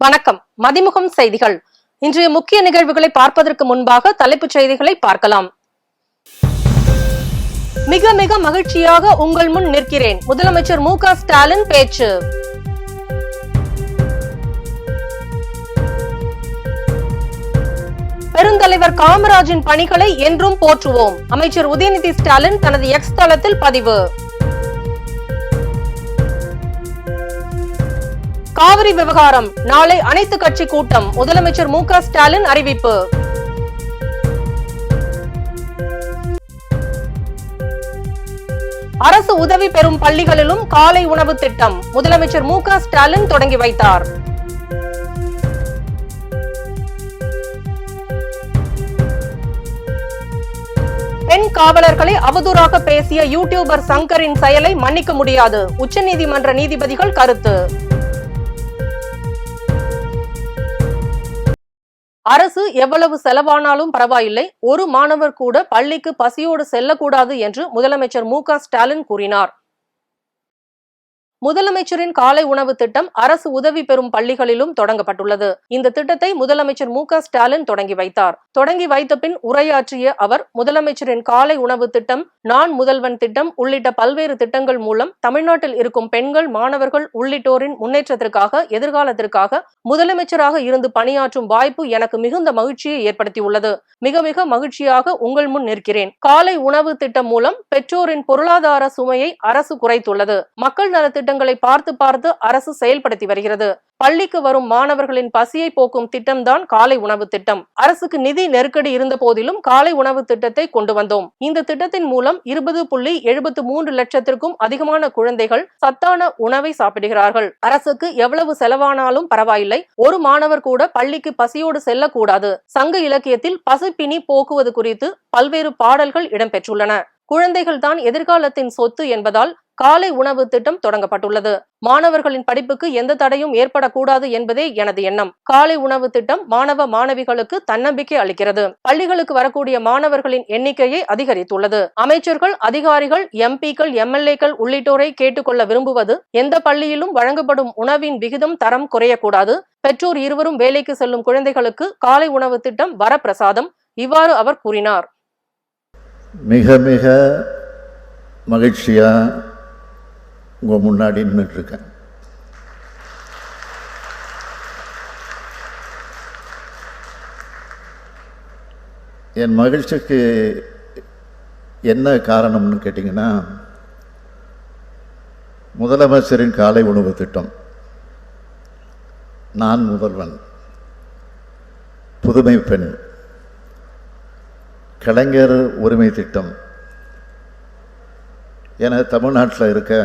வணக்கம். மதிமுகம் செய்திகள். இன்றைய முக்கிய நிகழ்வுகளை பார்ப்பதற்கு முன்பாக தலைப்புச் செய்திகளை பார்க்கலாம். மிக மிக மகிழ்ச்சியாக உங்கள் முன் நிற்கிறேன். முதலமைச்சர் மு.க. ஸ்டாலின் பேச்சு. பெருந்தலைவர் காமராஜின் பணிகளை என்றும் போற்றுவோம். அமைச்சர் உதயநிதி ஸ்டாலின் தனது எக்ஸ் தளத்தில் பதிவு. காவிரி விவகாரம் நாளை அனைத்து கட்சி கூட்டம். முதலமைச்சர் மு.க. ஸ்டாலின் அறிவிப்பு. அரசு உதவி பெறும் பள்ளிகளிலும் காலை உணவு திட்டம். முதலமைச்சர் மு.க. ஸ்டாலின் தொடங்கி வைத்தார். பெண் காவலர்களை அவதூறாக பேசிய யூடியூபர் சங்கரின் செயலை மன்னிக்க முடியாது. உச்சநீதிமன்ற நீதிபதிகள் கருத்து. அரசு எவ்வளவு செலவானாலும் பரவாயில்லை, ஒரு மாணவர் கூட பள்ளிக்கு பசியோடு செல்லக்கூடாது என்று முதலமைச்சர் மு.க. ஸ்டாலின் கூறினார். முதலமைச்சரின் காலை உணவு திட்டம் அரசு உதவி பெறும் பள்ளிகளிலும் தொடங்கப்பட்டுள்ளது. இந்த திட்டத்தை முதலமைச்சர் மு.க. ஸ்டாலின் தொடங்கி வைத்தார். தொடங்கி வைத்த பின் உரையாற்றிய அவர், முதலமைச்சரின் காலை உணவு திட்டம், நான் முதல்வன் திட்டம் உள்ளிட்ட பல்வேறு திட்டங்கள் மூலம் தமிழ்நாட்டில் இருக்கும் பெண்கள், மாணவர்கள் உள்ளிட்டோரின் முன்னேற்றத்திற்காக, எதிர்காலத்திற்காக முதலமைச்சராக இருந்து பணியாற்றும் வாய்ப்பு எனக்கு மிகுந்த மகிழ்ச்சியை ஏற்படுத்தியுள்ளது. மிக மிக மகிழ்ச்சியாக உங்கள் முன் நிற்கிறேன். காலை உணவு திட்டம் மூலம் பெற்றோரின் பொருளாதார சுமையை அரசு குறைத்துள்ளது. மக்கள் நலத்திட்ட பார்த்து பார்த்து அரசு செயல்படுத்தி வருகிறது. பள்ளிக்கு வரும் மாணவர்களின் பசியை போக்கும் திட்டம்தான் காலை உணவு திட்டம். அரசுக்கு நிதி நெருக்கடி இருந்த போதிலும் காலை உணவு திட்டத்தை கொண்டு வந்தோம். இந்த திட்டத்தின் மூலம் 20.73 லட்சத்திற்கும் அதிகமான குழந்தைகள் சத்தான உணவை சாப்பிடுகிறார்கள். அரசுக்கு எவ்வளவு செலவானாலும் பரவாயில்லை, ஒரு மாணவர் கூட பள்ளிக்கு பசியோடு செல்லக்கூடாது. சங்க இலக்கியத்தில் பசிப்பினி போக்குவது குறித்து பல்வேறு பாடல்கள் இடம்பெற்றுள்ளன. குழந்தைகள் தான் எதிர்காலத்தின் சொத்து என்பதால் காலை உணவு திட்டம் தொடங்கப்பட்டுள்ளது. மாணவர்களின் படிப்புக்கு எந்த தடையும் ஏற்படக்கூடாது என்பதே எனது எண்ணம். காலை உணவு திட்டம் மாணவ மாணவிகளுக்கு தன்னம்பிக்கை அளிக்கிறது. பள்ளிகளுக்கு வரக்கூடிய மாணவர்களின் எண்ணிக்கையை அதிகரித்துள்ளது. அமைச்சர்கள், அதிகாரிகள், எம்பிக்கள், எம்எல்ஏக்கள் உள்ளிட்டோரை கேட்டுக்கொள்ள விரும்புவது, எந்த பள்ளியிலும் வழங்கப்படும் உணவின் விகிதம், தரம் குறையக்கூடாது. பெற்றோர் இருவரும் வேலைக்கு செல்லும் குழந்தைகளுக்கு காலை உணவு திட்டம் வரப்பிரசாதம். இவ்வாறு அவர் கூறினார். மிக மிக மகிழ்ச்சியா உங்க முன்னாடி நின்றுட்டு இருக்கேன். என் மகிழ்ச்சிக்கு என்ன காரணம்னு கேட்டீங்கன்னா, முதலமைச்சரின் காலை உணவு திட்டம், நான் முதல்வன், புதுமை பெண், கலைஞர் உரிமை திட்டம் என தமிழ்நாட்டில் இருக்க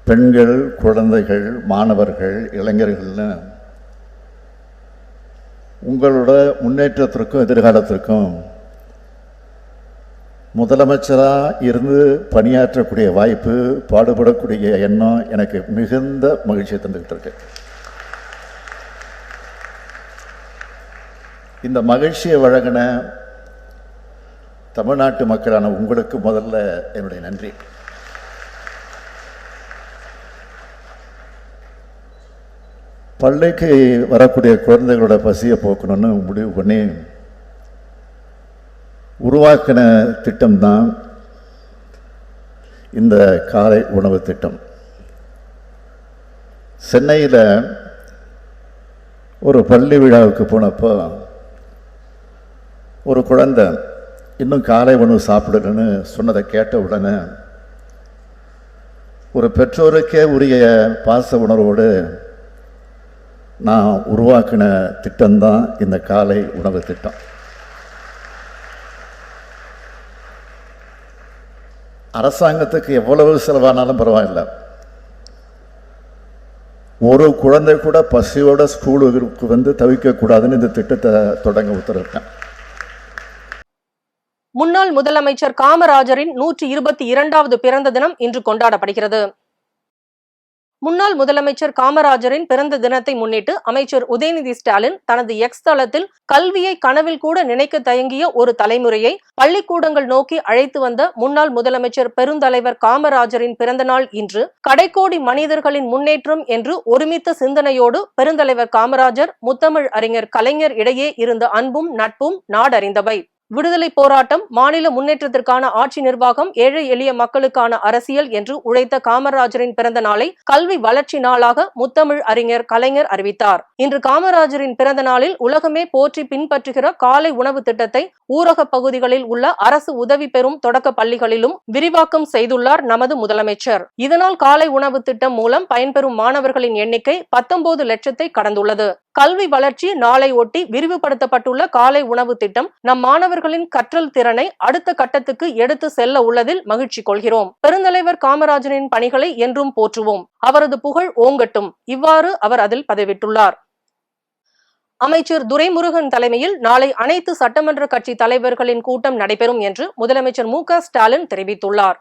பெண்கள், குழந்தைகள், மாணவர்கள், இளைஞர்கள்னு உங்களோட முன்னேற்றத்திற்கும் எதிர்காலத்திற்கும் முதலமைச்சராக இருந்து பணியாற்றக்கூடிய வாய்ப்பு, பாடுபடக்கூடிய எண்ணம் எனக்கு மிகுந்த மகிழ்ச்சியை தந்துக்கிட்டு இருக்கு. இந்த மகிழ்ச்சியை வழங்கின தமிழ்நாட்டு மக்களான உங்களுக்கு முதல்ல என்னுடைய நன்றி. பள்ளிக்கு வரக்கூடிய குழந்தைகளோட பசியை போக்கணும்னு முடிவு பண்ணி உருவாக்கின திட்டம்தான் இந்த காலை உணவு திட்டம். சென்னையில் ஒரு பள்ளி விழாவுக்கு போனப்போ ஒரு குழந்தை இன்னும் காலை உணவு சாப்பிடணும்னு சொன்னதை கேட்ட உடனே ஒரு பெற்றோருக்கே உரிய பாச உணர்வோடு நான் உருவாக்கின திட்டம்தான் இந்த காலை உணவு திட்டம். அரசாங்கத்துக்கு எவ்வளவு செலவானாலும் பரவாயில்லை, ஒரு குழந்தை கூட பசியோட ஸ்கூலுக்கு வந்து தவிக்கக்கூடாதுன்னு இந்த திட்டத்தை தொடங்க உத்தரவிட்டேன். முன்னாள் முதலமைச்சர் காமராஜரின் 122வது பிறந்த தினம் இன்று கொண்டாடப்படுகிறது. முன்னாள் முதலமைச்சர் காமராஜரின் பிறந்த தினத்தை முன்னிட்டு அமைச்சர் உதயநிதி ஸ்டாலின் தனது எக்ஸ் தளத்தில் கல்வியை கனவில் கூட நினைக்க தயங்கிய ஒரு தலைமுறையை பள்ளிக்கூடங்கள் நோக்கி அழைத்து வந்த முன்னாள் முதலமைச்சர் பெருந்தலைவர் காமராஜரின் பிறந்தநாள் இன்று கடைக்கோடி மனிதர்களின் முன்னேற்றம் என்று ஒருமித்த சிந்தனையோடு பெருந்தலைவர் காமராஜர் முத்தமிழ் அறிஞர் கலைஞர் இடையே இருந்த அன்பும் நட்பும் நாடறிந்தவை. விடுதலை போராட்டம், மாநில முன்னேற்றத்திற்கான ஆட்சி நிர்வாகம், ஏழை எளிய மக்களுக்கான அரசியல் என்று உழைத்த காமராஜரின் பிறந்த நாளை கல்வி வளர்ச்சி நாளாக முத்தமிழ் அறிஞர் கலைஞர் அறிவித்தார். இன்று காமராஜரின் பிறந்த நாளில் உலகமே போற்றி பின்பற்றுகிற காலை உணவு திட்டத்தை ஊரக பகுதிகளில் உள்ள அரசு உதவி பெறும் தொடக்க பள்ளிகளிலும் விரிவாக்கம் செய்துள்ளார் நமது முதலமைச்சர். இதனால் காலை உணவு திட்டம் மூலம் பயன்பெறும் மாணவர்களின் எண்ணிக்கை 19 லட்சத்தை கடந்துள்ளது. கல்வி வளர்ச்சி நாளை ஒட்டி விரிவுபடுத்தப்பட்டுள்ள காலை உணவு திட்டம் நம் மாணவர்களின் கற்றல் திறனை அடுத்த கட்டத்துக்கு எடுத்து செல்ல உள்ளதில் மகிழ்ச்சி கொள்கிறோம். பெருந்தலைவர் காமராஜரின் பணிகளை என்றும் போற்றுவோம். அவரது புகழ் ஓங்கட்டும். இவ்வாறு அவர் அதில் பதிவிட்டுள்ளார். அமைச்சர் துரைமுருகன் தலைமையில் நாளை அனைத்து சட்டமன்ற கட்சி தலைவர்களின் கூட்டம் நடைபெறும் என்று முதலமைச்சர் மு.க.ஸ்டாலின் தெரிவித்துள்ளார்.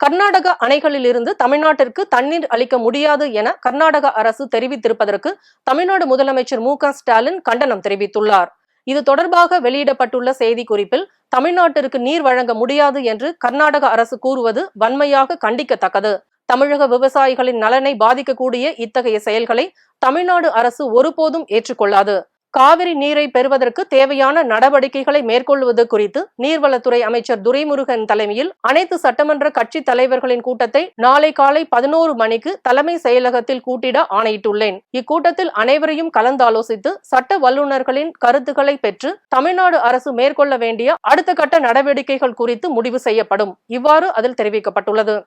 கர்நாடக அணைகளில் இருந்து தமிழ்நாட்டிற்கு தண்ணீர் அளிக்க முடியாது என கர்நாடக அரசு தெரிவித்திருப்பதற்கு தமிழ்நாடு முதலமைச்சர் மு.க.ஸ்டாலின் கண்டனம் தெரிவித்துள்ளார். இது தொடர்பாக வெளியிடப்பட்டுள்ள செய்திக்குறிப்பில் தமிழ்நாட்டிற்கு நீர் வழங்க முடியாது என்று கர்நாடக அரசு கூறுவது வன்மையாக கண்டிக்கத்தக்கது. தமிழக விவசாயிகளின் நலனை பாதிக்கக்கூடிய இத்தகைய செயல்களை தமிழ்நாடு அரசு ஒருபோதும் ஏற்றுக்கொள்ளாது. காவிரி நீரை பெறுவதற்கு தேவையான நடவடிக்கைகளை மேற்கொள்வது குறித்து நீர்வளத்துறை அமைச்சர் துரைமுருகன் தலைமையில் அனைத்து சட்டமன்ற கட்சி தலைவர்களின் கூட்டத்தை நாளை காலை 11 மணிக்கு தலைமை செயலகத்தில் கூட்டிட ஆணையிட்டுள்ளேன். இக்கூட்டத்தில் அனைவரையும் கலந்தாலோசித்து சட்ட வல்லுநர்களின் கருத்துக்களை பெற்று தமிழ்நாடு அரசு மேற்கொள்ள வேண்டிய அடுத்த கட்ட நடவடிக்கைகள் குறித்து முடிவு செய்யப்படும். இவ்வாறு அதில் தெரிவிக்கப்பட்டுள்ளது.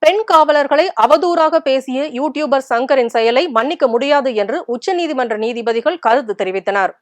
பெண் காவலர்களை அவதூறாக பேசிய யூடியூபர் சங்கரின் செயலை மன்னிக்க முடியாது என்று உச்சநீதிமன்ற நீதிபதிகள் கருத்து தெரிவித்தனர்.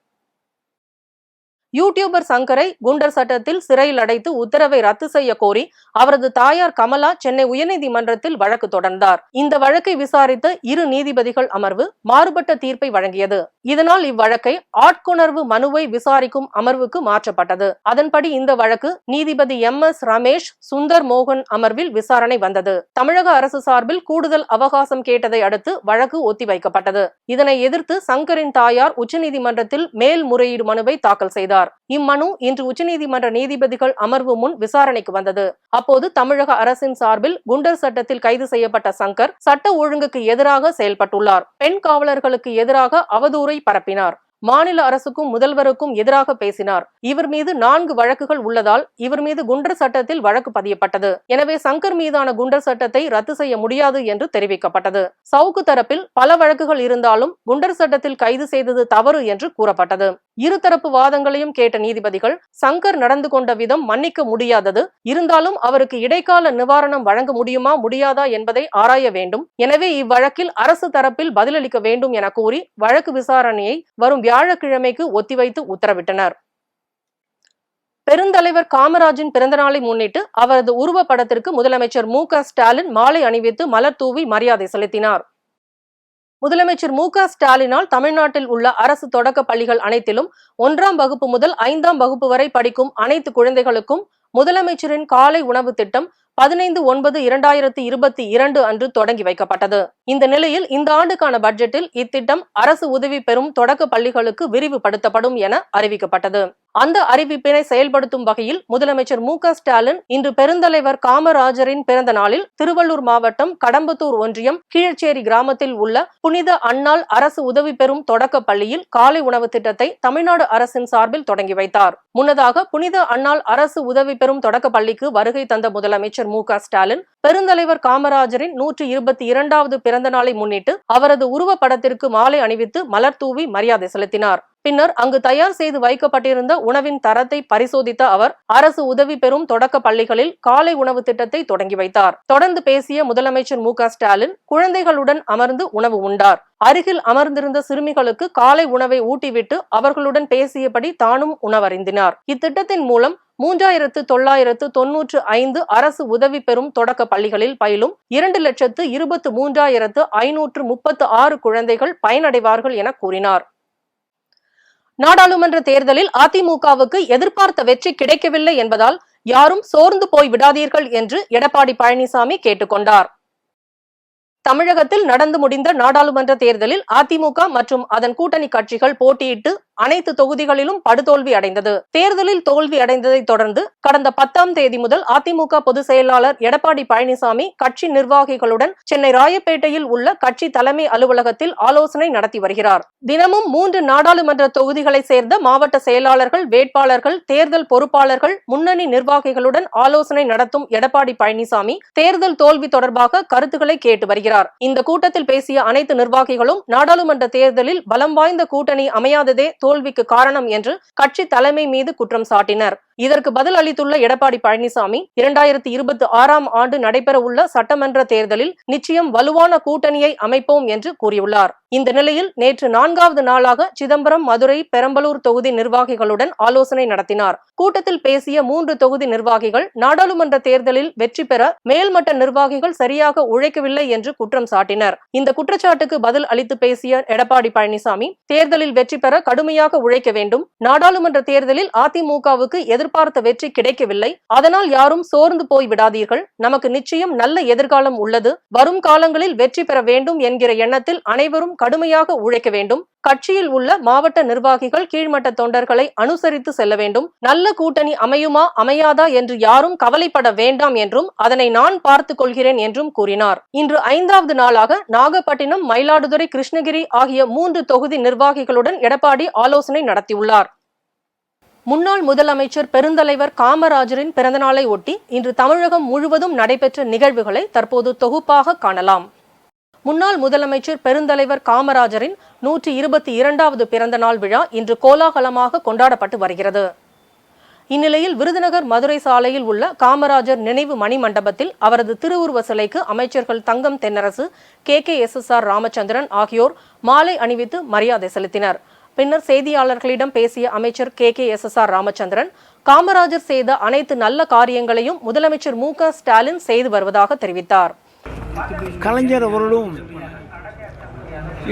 யூடியூபர் சங்கரை குண்டர் சட்டத்தில் சிறையில் அடைத்து உத்தரவை ரத்து செய்ய கோரி அவரது தாயார் கமலா சென்னை உயர்நீதிமன்றத்தில் வழக்கு தொடர்ந்தார். இந்த வழக்கை விசாரித்த இரு நீதிபதிகள் அமர்வு மாறுபட்ட தீர்ப்பை வழங்கியது. இதனால் இவ்வழக்கை ஆட்கொணர்வு மனுவை விசாரிக்கும் அமர்வுக்கு மாற்றப்பட்டது. அதன்படி இந்த வழக்கு நீதிபதி MS ரமேஷ் சுந்தர் மோகன் அமர்வில் விசாரணை வந்தது. தமிழக அரசு சார்பில் கூடுதல் அவகாசம் கேட்டதை அடுத்து வழக்கு ஒத்திவைக்கப்பட்டது. இதனை எதிர்த்து சங்கரின் தாயார் உச்சநீதிமன்றத்தில் மேல்முறையீடு மனுவை தாக்கல் செய்தார். இம்மனு இன்று உச்சநீதிமன்ற நீதிபதிகள் அமர்வு முன் விசாரணைக்கு வந்தது. அப்போது தமிழக அரசின் சார்பில் குண்டர் சட்டத்தில் கைது செய்யப்பட்ட சங்கர் சட்ட ஒழுங்குக்கு எதிராக செயல்பட்டுள்ளார். பெண் காவலர்களுக்கு எதிராக அவதூறை பரப்பினார். மாநில அரசுக்கும் முதல்வருக்கும் எதிராக பேசினார். இவர் மீது 4 வழக்குகள் உள்ளதால் இவர் மீது குண்டர் சட்டத்தில் வழக்கு பதியப்பட்டது. எனவே சங்கர் மீதான குண்டர் சட்டத்தை ரத்து செய்ய முடியாது என்று தெரிவிக்கப்பட்டது. சவுக்கு தரப்பில் பல வழக்குகள் இருந்தாலும் குண்டர் சட்டத்தில் கைது செய்தது தவறு என்று கூறப்பட்டது. இருதரப்பு வாதங்களையும் கேட்ட நீதிபதிகள் சங்கர் நடந்து கொண்ட விதம் மன்னிக்க முடியாதது, இருந்தாலும் அவருக்கு இடைக்கால நிவாரணம் வழங்க முடியுமா முடியாதா என்பதை ஆராய வேண்டும். எனவே இவ்வழக்கில் அரசு தரப்பில் பதிலளிக்க வேண்டும் என கூறி வழக்கு விசாரணையை வரும் வியாழக்கிழமைக்கு ஒத்திவைத்து உத்தரவிட்டனர். பெருந்தலைவர் காமராஜின் பிறந்தநாளை முன்னிட்டு அவரது உருவப்படத்திற்கு முதலமைச்சர் மு.க.ஸ்டாலின் மாலை அணிவித்து மலர் தூவி மரியாதை செலுத்தினார். முதலமைச்சர் மு.க.ஸ்டாலினால் தமிழ்நாட்டில் உள்ள அரசு தொடக்க பள்ளிகள் அனைத்திலும் 1ஆம் வகுப்பு முதல் 5ஆம் வகுப்பு வரை படிக்கும் அனைத்து குழந்தைகளுக்கும் முதலமைச்சரின் காலை உணவு திட்டம் 15/9/2022 அன்று தொடங்கி வைக்கப்பட்டது. இந்த நிலையில் இந்த ஆண்டுக்கான பட்ஜெட்டில் இத்திட்டம் அரசு உதவி பெறும் தொடக்க பள்ளிகளுக்கு விரிவுபடுத்தப்படும் என அறிவிக்கப்பட்டது. அந்த அறிவிப்பினை செயல்படுத்தும் வகையில் முதலமைச்சர் மு.க.ஸ்டாலின் இன்று பெருந்தலைவர் காமராஜரின் பிறந்த நாளில் திருவள்ளூர் மாவட்டம் கடம்பத்தூர் ஒன்றியம் கீழச்சேரி கிராமத்தில் உள்ள புனித அன்னாள் அரசு உதவி பெறும் தொடக்க பள்ளியில் காலை உணவு திட்டத்தை தமிழ்நாடு அரசின் சார்பில் தொடங்கி வைத்தார். முன்னதாக புனித அன்னாள் அரசு உதவி பெறும் தொடக்க பள்ளிக்கு வருகை தந்த முதலமைச்சர் மு.க.ஸ்டாலின் பெருந்தலைவர் காமராஜரின் 122வது பிறந்த நாளை முன்னிட்டு அவரது உருவப்படத்திற்கு மாலை அணிவித்து மலர் தூவி மரியாதை செலுத்தினார். பின்னர் அங்கு தயார் செய்து வைக்கப்பட்டிருந்த உணவின் தரத்தை பரிசோதித்த அவர் அரசு உதவி பெறும் தொடக்க பள்ளிகளில் காலை உணவு திட்டத்தை தொடங்கி வைத்தார். தொடர்ந்து பேசிய முதலமைச்சர் மு.க.ஸ்டாலின் குழந்தைகளுடன் அமர்ந்து உணவு உண்டார். அருகில் அமர்ந்திருந்த சிறுமிகளுக்கு காலை உணவை ஊட்டிவிட்டு அவர்களுடன் பேசியபடி தானும் உணவருந்தினார். இத்திட்டத்தின் மூலம் 3995 அரசு உதவி பெறும் தொடக்க பள்ளிகளில் பயிலும் 2,23,536 குழந்தைகள் பயனடைவார்கள் என கூறினார். நாடாளுமன்ற தேர்தலில் அதிமுகவுக்கு எதிர்பார்த்த வெற்றி கிடைக்கவில்லை என்பதால் யாரும் சோர்ந்து போய் விடாதீர்கள் என்று எடப்பாடி பழனிசாமி கேட்டுக்கொண்டார். தமிழகத்தில் நடந்து முடிந்த நாடாளுமன்ற தேர்தலில் அதிமுக மற்றும் அதன் கூட்டணி கட்சிகள் போட்டியிட்டு அனைத்து தொகுதிகளிலும் படுதோல்வி அடைந்தது. தேர்தலில் தோல்வி அடைந்ததை தொடர்ந்து கடந்த 10ஆம் தேதி முதல் அதிமுக பொதுச் செயலாளர் எடப்பாடி பழனிசாமி கட்சி நிர்வாகிகளுடன் சென்னை ராயப்பேட்டையில் உள்ள கட்சி தலைமை அலுவலகத்தில் ஆலோசனை நடத்தி வருகிறார். தினமும் 3 நாடாளுமன்ற தொகுதிகளை சேர்ந்த மாவட்ட செயலாளர்கள், வேட்பாளர்கள், தேர்தல் பொறுப்பாளர்கள், முன்னணி நிர்வாகிகளுடன் ஆலோசனை நடத்தும் எடப்பாடி பழனிசாமி தேர்தல் தோல்வி தொடர்பாக கருத்துக்களை கேட்டு வருகிறார். இந்த கூட்டத்தில் பேசிய அனைத்து நிர்வாகிகளும் நாடாளுமன்ற தேர்தலில் பலம் வாய்ந்த கூட்டணி அமையாததே தோல்விக்கு காரணம் என்று கட்சி தலைமை மீது குற்றம் சாட்டினர். இதற்கு பதில் அளித்துள்ள எடப்பாடி பழனிசாமி 2026ஆம் ஆண்டு நடைபெற உள்ள சட்டமன்ற தேர்தலில் நிச்சயம் வலுவான கூட்டணியை அமைப்போம் என்று கூறியுள்ளார். இந்த நிலையில் நேற்று 4வது நாளாக சிதம்பரம், மதுரை, பெரம்பலூர் தொகுதி நிர்வாகிகளுடன் ஆலோசனை நடத்தினார். கூட்டத்தில் பேசிய 3 தொகுதி நிர்வாகிகள் நாடாளுமன்ற தேர்தலில் வெற்றி பெற மேல்மட்ட நிர்வாகிகள் சரியாக உழைக்கவில்லை என்று குற்றம் சாட்டினர். இந்த குற்றச்சாட்டுக்கு பதில் அளித்து பேசிய எடப்பாடி பழனிசாமி தேர்தலில் வெற்றி பெற கடுமையாக உழைக்க வேண்டும். நாடாளுமன்ற தேர்தலில் அதிமுகவுக்கு எதிர்பார்த்த வெற்றி கிடைக்கவில்லை. அதனால் யாரும் சோர்ந்து போய் விடாதீர்கள். நமக்கு நிச்சயம் நல்ல எதிர்காலம் உள்ளது. வரும் காலங்களில் வெற்றி பெற வேண்டும் என்கிற எண்ணத்தில் அனைவரும் கடுமையாக உழைக்க வேண்டும். கட்சியில் உள்ள மாவட்ட நிர்வாகிகள் கீழ்மட்ட தொண்டர்களை அனுசரித்து செல்ல வேண்டும். நல்ல கூட்டணி அமையுமா அமையாதா என்று யாரும் கவலைப்பட வேண்டாம் என்றும் அதனை நான் பார்த்துக் கொள்கிறேன் என்றும் கூறினார். இன்று 5வது நாளாக நாகப்பட்டினம், மயிலாடுதுறை, கிருஷ்ணகிரி ஆகிய 3 தொகுதி நிர்வாகிகளுடன் எடப்பாடி ஆலோசனை நடத்தியுள்ளார். முன்னாள் முதலமைச்சர் பெருந்தலைவர் காமராஜரின் பிறந்தநாளை ஒட்டி இன்று தமிழகம் முழுவதும் நடைபெற்ற நிகழ்வுகளை தற்போது தொகுப்பாக காணலாம். முன்னாள் முதலமைச்சர் பெருந்தலைவர் காமராஜரின் 122வது பிறந்த நாள் விழா இன்று கோலாகலமாக கொண்டாடப்பட்டு வருகிறது. இந்நிலையில் விருதுநகர் மதுரை சாலையில் உள்ள காமராஜர் நினைவு மணிமண்டபத்தில் அவரது திருவுருவ சிலைக்கு அமைச்சர்கள் தங்கம் தென்னரசு, KKSSR ராமச்சந்திரன் ஆகியோர் மாலை அணிவித்து மரியாதை செலுத்தினர். பின்னர் செய்தியாளர்களிடம் பேசிய அமைச்சர் KKSSR ராமச்சந்திரன் காமராஜர் செய்த அனைத்து நல்ல காரியங்களையும் முதலமைச்சர் MK ஸ்டாலின் செய்து வருவதாக தெரிவித்தார். கலைஞர் அவர்களும்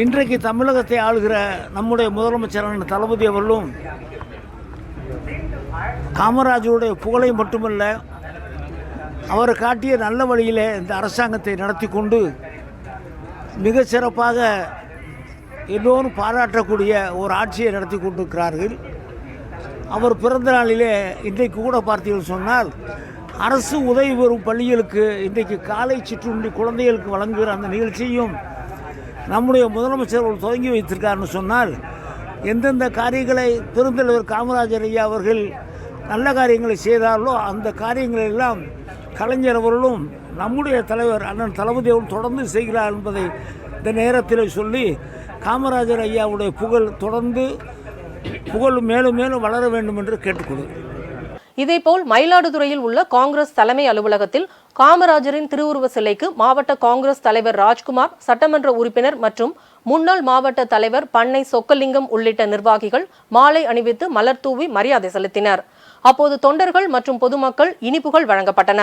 இன்றைக்கு தமிழகத்தை ஆளுகிற நம்முடைய முதலமைச்சரான தளபதி அவர்களும் காமராஜருடைய புகழை மட்டுமல்ல, அவர் காட்டிய நல்ல வழியிலே இந்த அரசாங்கத்தை நடத்தி கொண்டு மிக சிறப்பாக எல்லோரும் பாராட்டக்கூடிய ஒரு ஆட்சியை நடத்தி கொண்டிருக்கிறார்கள். அவர் பிறந்த நாளிலே இன்றைக்கு கூட பார்த்தீர்கள் சொன்னால் அரசு உதவி பெறும் பள்ளிகளுக்கு இன்றைக்கு காலை சிற்றுண்டி குழந்தைகளுக்கு வழங்குகிற அந்த நிகழ்ச்சியும் நம்முடைய முதலமைச்சர் தொடங்கி வைத்திருக்காருன்னு சொன்னால், எந்தெந்த காரியங்களை பெருந்தலைவர் காமராஜர் ஐயா அவர்கள் நல்ல காரியங்களை செய்தார்களோ அந்த காரியங்களை எல்லாம் கலைஞர் அவர்களும் நம்முடைய தலைவர் அண்ணன் தளபதி அவர்கள் தொடர்ந்து செய்கிறார் என்பதை இந்த நேரத்தில் சொல்லி, காமராஜர் ஐயாவுடைய புகழ் மேலும் மேலும் வளர வேண்டும் என்று கேட்டுக்கொள்கிறேன். இதேபோல் மயிலாடுதுறையில் உள்ள காங்கிரஸ் தலைமை அலுவலகத்தில் காமராஜரின் திருவுருவ சிலைக்கு மாவட்ட காங்கிரஸ் தலைவர் ராஜ்குமார், சட்டமன்ற உறுப்பினர் மற்றும் முன்னாள் மாவட்ட தலைவர் பண்ணை சொக்கலிங்கம் உள்ளிட்ட நிர்வாகிகள் மாலை அணிவித்து மலர் தூவி மரியாதை செலுத்தினர். அப்போது தொண்டர்கள் மற்றும் பொதுமக்கள் இனிப்புகள் வழங்கப்பட்டன.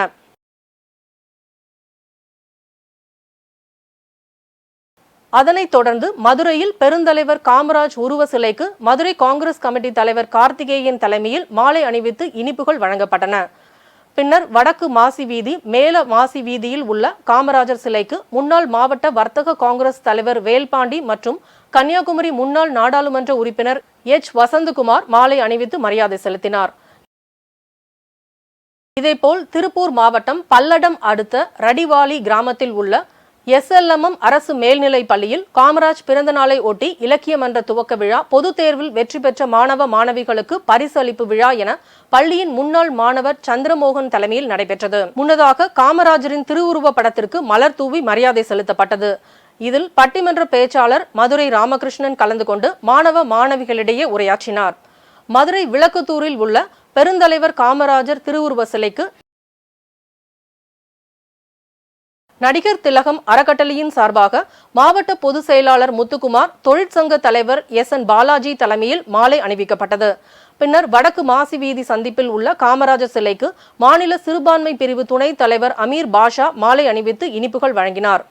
அதனைத் தொடர்ந்து மதுரையில் பெருந்தலைவர் காமராஜ் உருவ சிலைக்கு மதுரை காங்கிரஸ் கமிட்டி தலைவர் கார்த்திகேயன் தலைமையில் மாலை அணிவித்து இனிப்புகள் வழங்கப்பட்டன. பின்னர் வடக்கு மாசி வீதி, மேல மாசி வீதியில் உள்ள காமராஜர் சிலைக்கு முன்னாள் மாவட்ட வர்த்தக காங்கிரஸ் தலைவர் வேல்பாண்டி மற்றும் கன்னியாகுமரி முன்னாள் நாடாளுமன்ற உறுப்பினர் H. வசந்தகுமார் மாலை அணிவித்து மரியாதை செலுத்தினார். இதேபோல் திருப்பூர் மாவட்டம் பல்லடம் அடுத்த ரடிவாலி கிராமத்தில் உள்ள SLMM அரசு மேல்நிலைப் பள்ளியில் காமராஜ் பிறந்த நாளை ஒட்டி இலக்கிய மன்ற துவக்க விழா, பொது தேர்வில் வெற்றி பெற்ற மாணவ மாணவிகளுக்கு பரிசு அளிப்பு விழா என பள்ளியின் முன்னாள் மாணவர் சந்திரமோகன் தலைமையில் நடைபெற்றது. முன்னதாக காமராஜரின் திருவுருவ படத்திற்கு மலர் தூவி மரியாதை செலுத்தப்பட்டது. இதில் பட்டிமன்ற பேச்சாளர் மதுரை ராமகிருஷ்ணன் கலந்து கொண்டு மாணவ மாணவிகளிடையே உரையாற்றினார். மதுரை விளக்குத்தூரில் உள்ள பெருந்தலைவர் காமராஜர் திருவுருவ சிலைக்கு நடிகர் திலகம் அறக்கட்டளையின் சார்பாக மாவட்ட பொதுச் செயலாளர் முத்துக்குமார், தொழிற்சங்க தலைவர் SN பாலாஜி தலைமையில் மாலை அணிவிக்கப்பட்டது. பின்னர் வடக்கு மாசி வீதி சந்திப்பில் உள்ள காமராஜர் சிலைக்கு மாநில சிறுபான்மை பிரிவு துணைத் தலைவர் அமீர் பாஷா மாலை அணிவித்து இனிப்புகள் வழங்கினார்.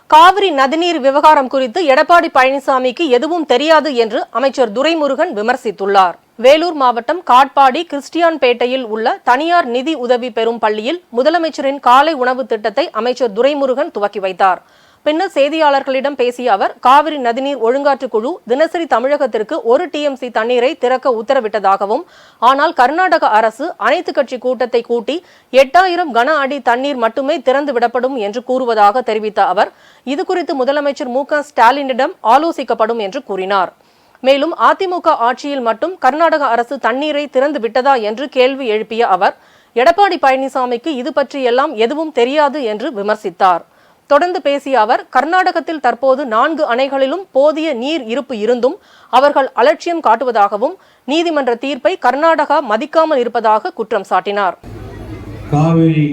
காவிரி நதிநீர் விவகாரம் குறித்து எடப்பாடி பழனிசாமிக்கு எதுவும் தெரியாது என்று அமைச்சர் துரைமுருகன் விமர்சித்துள்ளார். வேலூர் மாவட்டம் காட்பாடி கிறிஸ்டியான்பேட்டையில் உள்ள தனியார் நிதி உதவி பெறும் பள்ளியில் முதலமைச்சரின் காலை உணவு திட்டத்தை அமைச்சர் துரைமுருகன் துவக்கி வைத்தார். பின்னர் செய்தியாளர்களிடம் பேசிய அவர், காவிரி நதிநீர் ஒழுங்காற்று குழு தினசரி தமிழகத்திற்கு 1 TMC தண்ணீரை திறக்க உத்தரவிட்டதாகவும், ஆனால் கர்நாடக அரசு அனைத்து கட்சி கூட்டத்தை கூட்டி 8000 கன அடி தண்ணீர் மட்டுமே திறந்து விடப்படும் என்று கூறுவதாக தெரிவித்த அவர், இதுகுறித்து முதலமைச்சர் மு.க.ஸ்டாலினிடம் ஆலோசிக்கப்படும் என்று கூறினார். மேலும் அதிமுக ஆட்சியில் மட்டும் கர்நாடக அரசு தண்ணீரை திறந்து விட்டதா என்று கேள்வி எழுப்பிய அவர், எடப்பாடி பழனிசாமிக்கு இது பற்றியெல்லாம் எதுவும் தெரியாது என்று விமர்சித்தார். தொடர்ந்து பேசிய அவர், கர்நாடகத்தில் தற்போது 4 அணைகளிலும் போதிய நீர் இருப்பு இருந்தும் அவர்கள் அலட்சியம் காட்டுவதாகவும், நீதிமன்ற தீர்ப்பை கர்நாடகா மதிக்காமல் இருப்பதாக குற்றம் சாட்டினார். காவிரி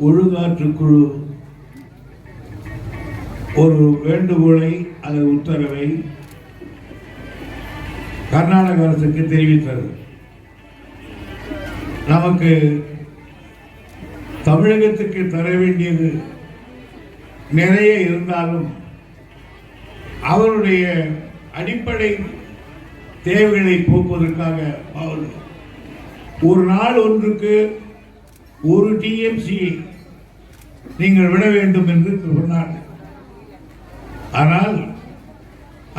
ஒழுங்காற்று குழு ஒரு வேண்டுகோளை அல்லது உத்தரவை கர்நாடக அரசுக்கு தெரிவித்தது. நமக்கு தமிழகத்துக்கு தர வேண்டியது நிறைய இருந்தாலும் அவருடைய அடிப்படை தேவைகளை போக்குவதற்காக ஒரு நாள் ஒன்றுக்கு 1 TMC நீங்கள் விட வேண்டும் என்று சொன்னார்கள். ஆனால்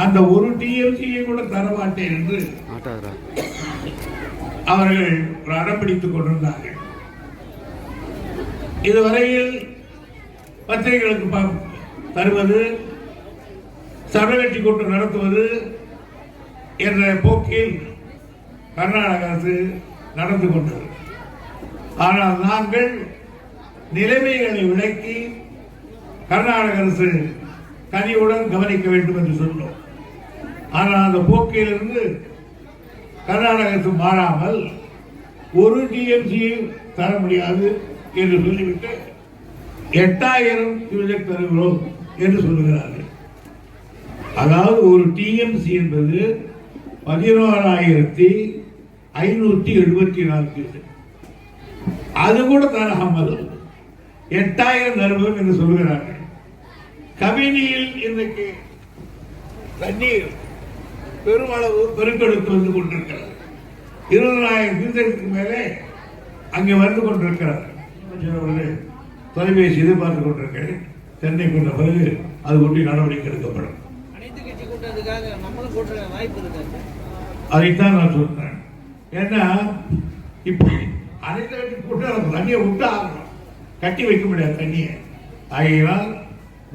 அந்த 1 TMC கூட தரமாட்டேன் என்று அவர்கள் அடம்பிடித்துக் கொண்டிருந்தார்கள். இதுவரையில் பத்திரிகைகளுக்கு தருவது, சபைவெட்டி கூட்டம் நடத்துவது என்ற போக்கில் கர்நாடக அரசு நடந்து கொண்டது. ஆனால் நாங்கள் நிலைமைகளை விளக்கி கர்நாடக அரசு கனிவுடன் கவனிக்க வேண்டும் என்று சொன்னோம். ஆனால் அந்த போக்கிலிருந்து கர்நாடக அரசு மாறாமல் 1 TMC தர முடியாது என்று சொல்லிவிட்டு 8000 கியூசெக் தருகிறோம் என்று சொல்லுகிறார்கள். அதாவது ஒரு TMC என்பது 11,574 கியூசெக். அது கூட தராமல் 8000 தருவோம் என்று சொல்லுகிறார்கள். கபினியில் இன்றைக்கு தண்ணீர் பெருமளவு பெருக்கெடுத்து வந்து கொண்டிருக்கிறது. 20,000 கியூசெக்கு மேலே அங்கே வந்து கொண்டிருக்கிறார். தொலைபேசி எதிர்பார்த்து கொண்டிருக்கிறேன். சென்னை கொண்ட பிறகு அது ஒட்டி நடவடிக்கை எடுக்கப்படும். அதைத்தான் நான் சொல்றேன். ஏன்னா இப்போ அனைத்து கட்சி கூட்டம் தண்ணியை விட்டு ஆகணும், கட்டி வைக்க முடியாது தண்ணியை. ஆகையினால்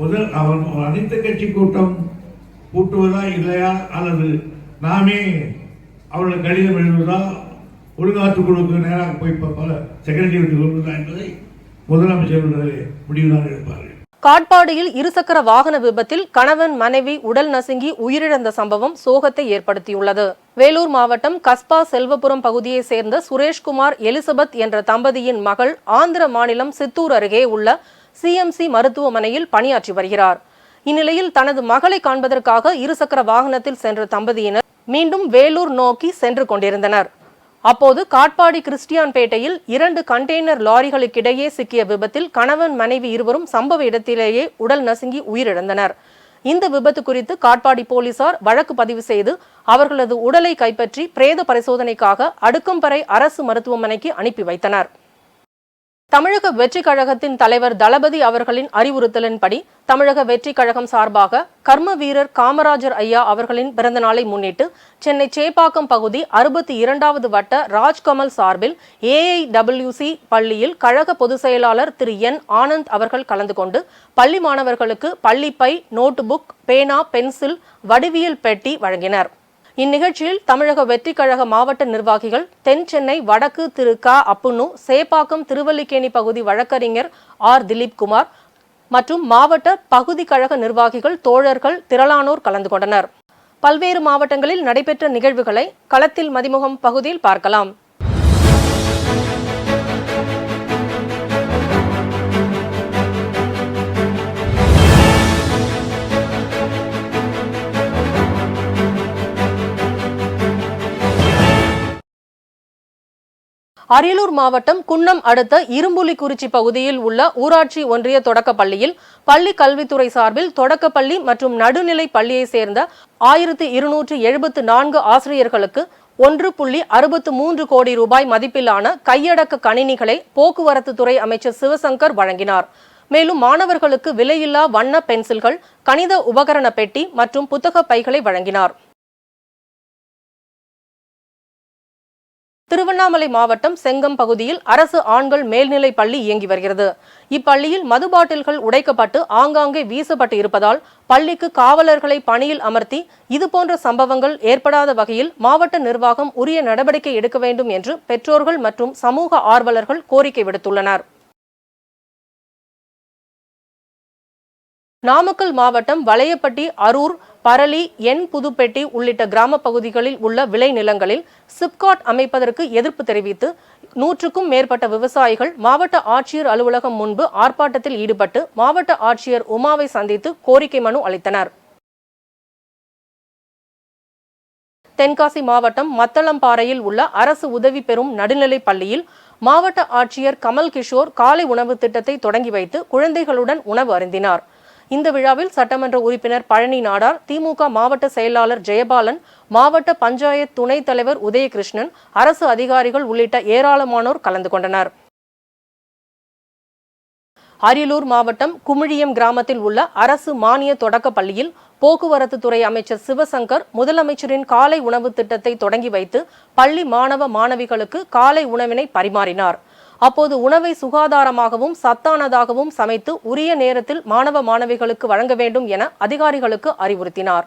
முதல் அனைத்து கட்சி கூட்டம் கூட்டுவதா இல்லையா, அல்லது நாமே அவர்களுக்கு கடிதம் எழுதுவதா, ஒழுங்காற்று குழுக்கு நேராக போய் செக்ரட்டரி சொல்வதா என்பதை முதலமைச்சர் முடிவுதான் எடுப்பார்கள். காட்பாடியில் இருசக்கர வாகன விபத்தில் கணவன் மனைவி உடல் நசுங்கி உயிரிழந்த சம்பவம் சோகத்தை ஏற்படுத்தியுள்ளது. வேலூர் மாவட்டம் கஸ்பா செல்வபுரம் பகுதியை சேர்ந்த சுரேஷ்குமார் எலிசபெத் என்ற தம்பதியின் மகள் ஆந்திர மாநிலம் சித்தூர் அருகே உள்ள CMC மருத்துவமனையில் பணியாற்றி வருகிறார். இந்நிலையில் தனது மகளை காண்பதற்காக இருசக்கர வாகனத்தில் சென்ற தம்பதியினர் மீண்டும் வேலூர் நோக்கி சென்று கொண்டிருந்தனர். அப்போது காட்பாடி கிறிஸ்டியான்பேட்டையில் 2 கண்டெய்னர் லாரிகளுக்கிடையே சிக்கிய விபத்தில் கணவன் மனைவி இருவரும் சம்பவ இடத்திலேயே உடல் நசுங்கி உயிரிழந்தனர். இந்த விபத்து குறித்து காட்பாடி போலீசார் வழக்கு பதிவு செய்து அவர்களது உடலை கைப்பற்றி பிரேத பரிசோதனைக்காக அடுக்கம்பறை அரசு மருத்துவமனைக்கு அனுப்பி வைத்தனர். தமிழக வெற்றிக் கழகத்தின் தலைவர் தளபதி அவர்களின் அறிவுறுத்தலின்படி தமிழக வெற்றிக் கழகம் சார்பாக கர்ம வீரர் காமராஜர் ஐயா அவர்களின் பிறந்த நாளை முன்னிட்டு சென்னை சேப்பாக்கம் பகுதி 62வது வட்ட ராஜ்கமல் சார்பில் AIWC பள்ளியில் கழக பொதுச் செயலாளர் திரு N. ஆனந்த் அவர்கள் கலந்து கொண்டு பள்ளி மாணவர்களுக்கு பள்ளிப்பை, நோட்டு புக், பேனா, பென்சில், வடிவியல் பெட்டி வழங்கினர். இந்நிகழ்ச்சியில் தமிழக வெற்றிக் கழக மாவட்ட நிர்வாகிகள் தென் சென்னை வடக்கு திரு க. அப்புனு, சேப்பாக்கம் திருவல்லிக்கேணி பகுதி வழக்கறிஞர் R. திலீப் குமார் மற்றும் மாவட்ட பகுதி கழக நிர்வாகிகள், தோழர்கள் திரளானோர் கலந்து கொண்டனர். பல்வேறு மாவட்டங்களில் நடைபெற்ற நிகழ்வுகளை களத்தில் மதிமுகம் பகுதியில் பார்க்கலாம். அரியலூர் மாவட்டம் குன்னம் அடுத்த இரும்புலிக்குறிச்சி பகுதியில் உள்ள ஊராட்சி ஒன்றிய தொடக்கப்பள்ளியில் பள்ளி கல்வித்துறை சார்பில் தொடக்கப்பள்ளி மற்றும் நடுநிலை பள்ளியை சேர்ந்த 1274 ஆசிரியர்களுக்கு 1.63 கோடி ரூபாய் மதிப்பிலான கையடக்க கணினிகளை போக்குவரத்து துறை அமைச்சர் சிவசங்கர் வழங்கினார். மேலும் மாணவர்களுக்கு விலையில்லா வண்ண பென்சில்கள், கணித உபகரண பெட்டி மற்றும் புத்தக பைகளை வழங்கினார். திருவண்ணாமலை மாவட்டம் செங்கம் பகுதியில் அரசு ஆண்கள் மேல்நிலை பள்ளி இயங்கி வருகிறது. இப்பள்ளியில் மது பாட்டில்கள் உடைக்கப்பட்டு ஆங்காங்கே வீசப்பட்டு இருப்பதால் பள்ளிக்கு காவலர்களை பணியில் அமர்த்தி இதுபோன்ற சம்பவங்கள் ஏற்படாத வகையில் மாவட்ட நிர்வாகம் உரிய நடவடிக்கை எடுக்க வேண்டும் என்று பெற்றோர்கள் மற்றும் சமூக ஆர்வலர்கள் கோரிக்கை விடுத்துள்ளனர். நாமக்கல் மாவட்டம் வளையப்பட்டி, அரூர், பரளி, என் புதுப்பேட்டை உள்ளிட்ட கிராம பகுதிகளில் உள்ள விளை நிலங்களில் சிப்காட் அமைப்பதற்கு எதிர்ப்பு தெரிவித்து 100க்கும் மேற்பட்ட விவசாயிகள் மாவட்ட ஆட்சியர் அலுவலகம் முன்பு ஆர்ப்பாட்டத்தில் ஈடுபட்டு மாவட்ட ஆட்சியர் உமாவை சந்தித்து கோரிக்கை மனு அளித்தனர். தென்காசி மாவட்டம் மத்தளம்பாறையில் உள்ள அரசு உதவி பெறும் நடுநிலைப் பள்ளியில் மாவட்ட ஆட்சியர் கமல் கிஷோர் காலை உணவு திட்டத்தை தொடங்கி வைத்து குழந்தைகளுடன் உணவு அருந்தினார். இந்த விழாவில் சட்டமன்ற உறுப்பினர் பழனி நாடார், திமுக மாவட்ட செயலாளர் ஜெயபாலன், மாவட்ட பஞ்சாயத் துணைத் தலைவர் உதயகிருஷ்ணன், அரசு அதிகாரிகள் உள்ளிட்ட ஏராளமானோர் கலந்து கொண்டனர். அரியலூர் மாவட்டம் குமிழியம் கிராமத்தில் உள்ள அரசு மானிய தொடக்க பள்ளியில் போக்குவரத்து துறை அமைச்சர் சிவசங்கர் முதலமைச்சரின் காலை உணவு திட்டத்தை தொடங்கி வைத்து பள்ளி மாணவ மாணவிகளுக்கு காலை உணவினை பரிமாறினார். அப்போது உணவை சுகாதாரமாகவும் சத்தானதாகவும் சமைத்து உரிய நேரத்தில் மாணவ மாணவிகளுக்கு வழங்க வேண்டும் என அதிகாரிகளுக்கு அறிவுறுத்தினார்.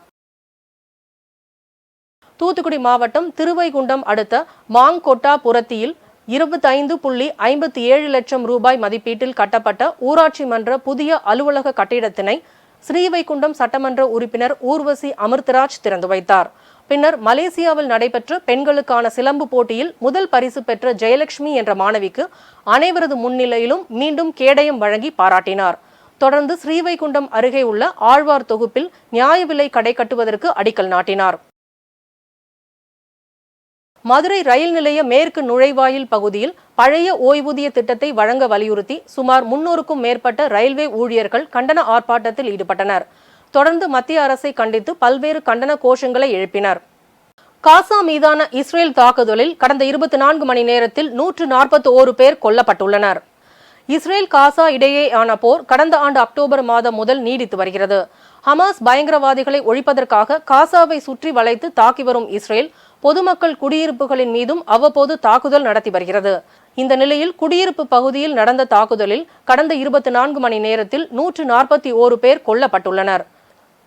தூத்துக்குடி மாவட்டம் திருவைகுண்டம் அடுத்த மாங்கொட்டாபுரத்தியில் 25.57 லட்சம் ரூபாய் மதிப்பீட்டில் கட்டப்பட்ட ஊராட்சி மன்ற புதிய அலுவலக கட்டிடத்தினை ஸ்ரீவைகுண்டம் சட்டமன்ற உறுப்பினர் ஊர்வசி அமிர்தராஜ் திறந்து வைத்தார். பின்னர் மலேசியாவில் நடைபெற்ற பெண்களுக்கான சிலம்பு போட்டியில் முதல் பரிசு பெற்ற ஜெயலட்சுமி என்ற மாணவிக்கு அனைவரது முன்னிலையிலும் மீண்டும் கேடயம் வழங்கி பாராட்டினார். தொடர்ந்து ஸ்ரீவைகுண்டம் அருகே உள்ள ஆழ்வார் தொகுப்பில் நியாய விலை கடை கட்டுவதற்கு அடிக்கல் நாட்டினார். மதுரை ரயில் நிலைய மேற்கு நுழைவாயில் பகுதியில் பழைய ஓய்வூதிய திட்டத்தை வழங்க வலியுறுத்தி சுமார் 300க்கும் மேற்பட்ட ரயில்வே ஊழியர்கள் கண்டன ஆர்ப்பாட்டத்தில் ஈடுபட்டனர். தொடர்ந்து மத்திய அரசை கண்டித்து பல்வேறு கண்டன கோஷங்களை எழுப்பினர். காசா மீதான இஸ்ரேல் தாக்குதலில் கடந்த 24 மணி நேரத்தில் 141 பேர் கொல்லப்பட்டுள்ளனர். இஸ்ரேல் காசா இடையேயான போர் கடந்த ஆண்டு அக்டோபர் மாதம் முதல் நீடித்து வருகிறது. ஹமாஸ் பயங்கரவாதிகளை ஒழிப்பதற்காக காசாவை சுற்றி வளைத்து தாக்கி வரும் இஸ்ரேல் பொதுமக்கள் குடியிருப்புகளின் மீதும் அவ்வப்போது தாக்குதல் நடத்தி வருகிறது. இந்த நிலையில் குடியிருப்பு பகுதியில் நடந்த தாக்குதலில் கடந்த 24 மணி நேரத்தில் 141 பேர் கொல்லப்பட்டுள்ளனர்.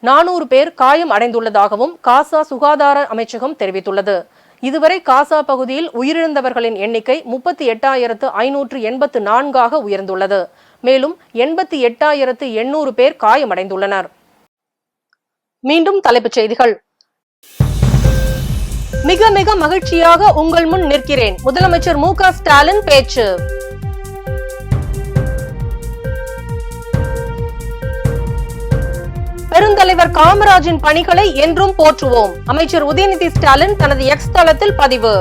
400 பேர் காயம் அடைந்துள்ளதாகவும் காசா சுகாதார அமைச்சகம் தெரிவித்துள்ளது. இதுவரை காசா பகுதியில் உயிரிழந்தவர்களின் எண்ணிக்கை 38,584 உயர்ந்துள்ளது. மேலும் 88,800 பேர் காயமடைந்துள்ளனர். மீண்டும் தலைப்புச் செய்திகள். மிக மிக மகிழ்ச்சியாக உங்கள் முன் நிற்கிறேன், முதலமைச்சர் மு க ஸ்டாலின் பேச்சு. பெருந்தலைவர் காமராஜின் பணிகளை என்றும் போற்றுவோம், அமைச்சர் உதயநிதி ஸ்டாலின் தனது எக்ஸ் தளத்தில் பதிவு.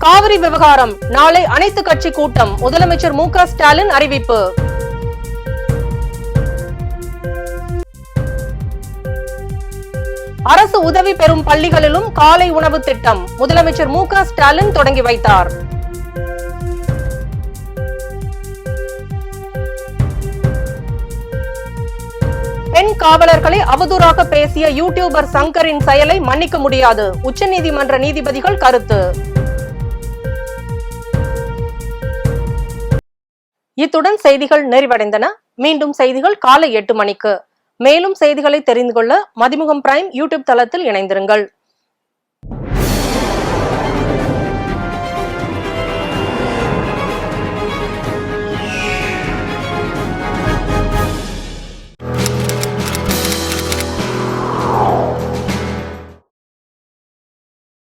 காவிரி விவகாரம் நாளை அனைத்து கட்சி கூட்டம், முதலமைச்சர் மு க ஸ்டாலின் அறிவிப்பு. அரசு உதவி பெறும் பள்ளிகளிலும் காலை உணவு திட்டம், முதலமைச்சர் மு க ஸ்டாலின் தொடங்கி வைத்தார். பெண் காவலர்களை அவதூறாக பேசிய யூடியூபர் சங்கரின் செயலை மன்னிக்க முடியாது, உச்சநீதிமன்ற நீதிபதிகள் கருத்து. இத்துடன் செய்திகள் நிறைவடைந்தன. மீண்டும் செய்திகள் காலை 8 மணிக்கு. மேலும் செய்திகளை தெரிந்து கொள்ள மதிமுகம் பிரைம் யூடியூப் தளத்தில் இணைந்திருங்கள்.